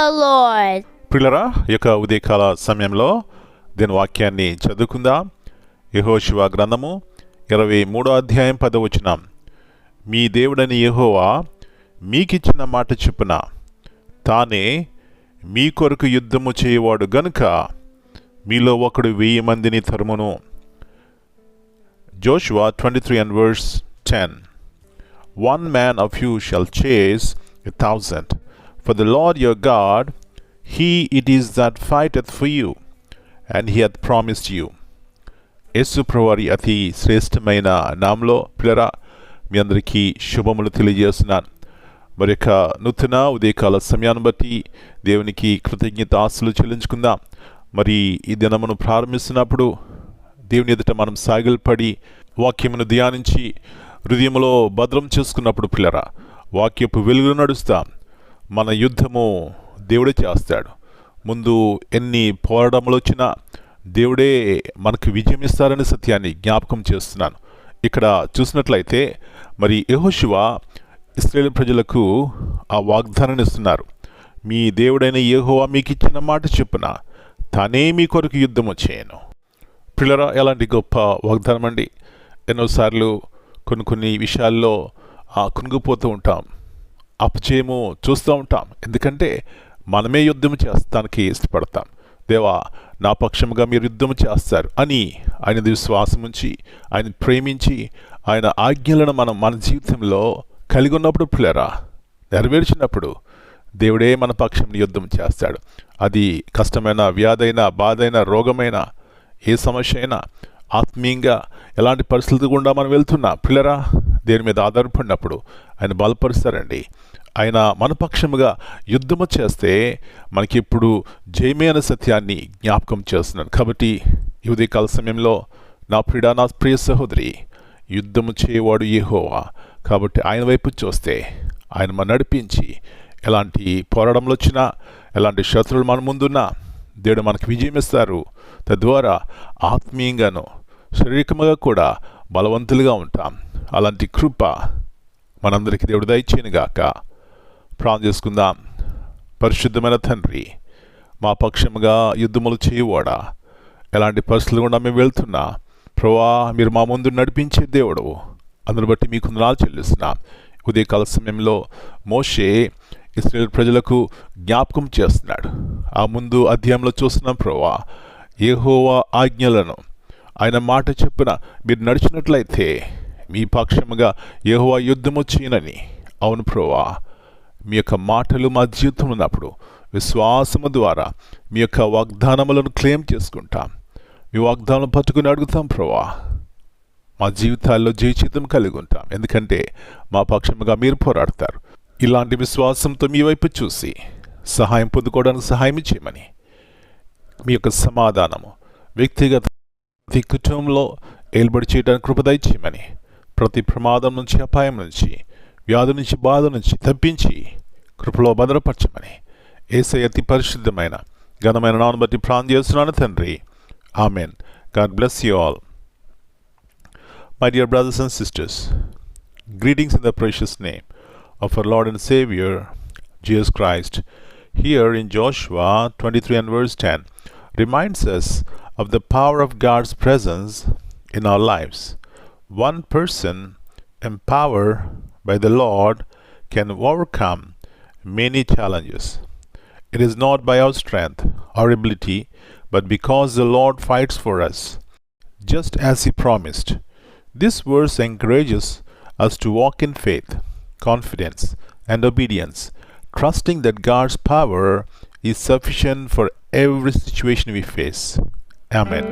the Lord. ప్రియులారా, ఈ యొక్క ఉదయకాల సమయంలో దీని వాక్యాన్ని చదువుకుందాం. యెహోషువ గ్రంథము 23వ అధ్యాయం 10వ వచనం. మీ దేవుడని యెహోవా మీకిచ్చిన మాట చొప్పున తానే మీ కొరకు యుద్ధము చేయవాడు గనుక మీలో ఒకడు 1000 మందిని తరుమును. Joshua 23 and verse 10. One man of you shall chase 1,000, for the Lord your God, He it is that fighteth for you, and He hath promised you. యేసు ప్రభువారి అతి శ్రేష్టమైన నామములో ప్రియులారా, మీ అందరికీ శుభములు తెలియజేస్తున్నాను. మరి యొక్క నూతన ఉదయకాల సమయాన్ని బట్టి దేవునికి కృతజ్ఞతాస్తులు చెల్లించుకుందాం. మరి ఈ దినమును ప్రారంభిస్తున్నప్పుడు దేవుని ఎదుట మనం సాగిలపడి వాక్యమును ధ్యానించి హృదయములో భద్రం చేసుకున్నప్పుడు పిల్లరా, వాక్యపు వెలుగులు నడుస్తాం. మన యుద్ధము దేవుడే చేస్తాడు. ముందు ఎన్ని పోరాటములు వచ్చినా దేవుడే మనకు విజయం ఇస్తారనే సత్యాన్ని జ్ఞాపకం చేస్తున్నాను. ఇక్కడ చూసినట్లయితే మరి యెహోషువ ఇశ్రాయేలు ప్రజలకు ఆ వాగ్దానాన్ని ఇస్తున్నారు. మీ దేవుడైన యెహోవా మీకు ఇచ్చిన మాట చొప్పున తానే మీ కొరకు యుద్ధము చేయను. పిల్లరా, ఎలాంటి గొప్ప వాగ్దానం అండి. ఎన్నోసార్లు కొన్ని విషయాల్లో కునుగుపోతూ ఉంటాం, అపజయము చూస్తూ ఉంటాం. ఎందుకంటే మనమే యుద్ధం చేస్తానికి ఇష్టపడతాం. దేవా, నా పక్షముగా మీరు యుద్ధం చేస్తారు అని ఆయన విశ్వాసం ఉంచి, ఆయన ప్రేమించి, ఆయన ఆజ్ఞలను మనం మన జీవితంలో కలిగి ఉన్నప్పుడు పిల్లరా, నెరవేర్చినప్పుడు దేవుడే మన పక్షం యుద్ధం చేస్తాడు. అది కష్టమైన వ్యాధైన, బాధైన, రోగమైన, ఏ సమస్య అయినా, ఆత్మీయంగా ఎలాంటి పరిస్థితులు గుండా మనం వెళ్తున్నా పిల్లరా, దేని మీద ఆధారపడినప్పుడు ఆయన బలపరుస్తారండి. ఆయన మన పక్షముగా యుద్ధము చేస్తే మనకి ఇప్పుడు జయమే అనే సత్యాన్ని జ్ఞాపకం చేస్తున్నాను. కాబట్టి ఈ ఉదయకాల సమయంలో నా ప్రియ సహోదరి, యుద్ధము చేయవాడు యెహోవా. కాబట్టి ఆయన వైపు చూస్తే ఆయన మన నడిపించి, ఎలాంటి పోరాటంలో వచ్చినా, ఎలాంటి శత్రువులు మన ముందున్నా దేవుడు మనకు విజయం ఇస్తారు. తద్వారా ఆత్మీయంగాను శారీరకంగా కూడా బలవంతులుగా ఉంటాం. అలాంటి కృప మనందరికీ దేవుడు దయచేయనుగాక. ప్రార్థన చేసుకుందాం. పరిశుద్ధమైన తండ్రి, మా పక్షముగా యుద్ధములు చేయవాడా, ఎలాంటి పరిస్థితులు కూడా మేము వెళ్తున్నా ప్రభువా, మీరు మా ముందు నడిపించే దేవుడు. అందుని బట్టి మీకు వందనాలు చెల్లిస్తున్నాం. ఉదయకాల సమయంలో మోషే ఇశ్రాయేలు ప్రజలకు జ్ఞాపకం చేస్తున్నాడు. ఆ ముందు అధ్యాయంలో చూస్తున్నాం ప్రభువా, యెహోవా ఆజ్ఞలను ఆయన మాట చొప్పున మీరు నడిచినట్లయితే మీ పక్షముగా యెహోవా యుద్ధము చేయనని. అవును ప్రభువా, మీ యొక్క మాటలు మా జీవితం ఉన్నప్పుడు విశ్వాసము ద్వారా మీ యొక్క వాగ్దానములను క్లెయిమ్ చేసుకుంటాం. మీ వాగ్దానం పట్టుకుని అడుగుతాం ప్రభువా, మా జీవితాల్లో జయచితం కలిగి ఉంటాం. ఎందుకంటే మా పక్షముగా మీరు పోరాడతారు. ఇలాంటి విశ్వాసంతో మీ వైపు చూసి సహాయం పొందుకోవడానికి సహాయం చేయమని, మీ యొక్క సమాధానము వ్యక్తిగత ప్రతి కుటుంబంలో ఏలుబడి చేయడానికి కృప దయచేయమని, ప్రతి ప్రమాదం నుంచి, అపాయం నుంచి, వ్యాధి నుంచి, బాధ నుంచి తప్పించి కృపలో భద్రపరచమని యేసయ్య అతి పరిశుద్ధమైన ఘనమైన నామమును బట్టి ప్రార్థన చేస్తున్నాను తండ్రి. Amen. God bless you all. My dear brothers and sisters, greetings in the precious name of our Lord and Savior Jesus Christ. Here in Joshua 23 and verse 10 reminds us of the power of God's presence in our lives. One person empowered by the Lord can overcome many challenges. It is not by our strength or ability, but because the Lord fights for us, just as He promised. This verse encourages us to walk in faith, confidence, and obedience, trusting that God's power is sufficient for every situation we face. Amen.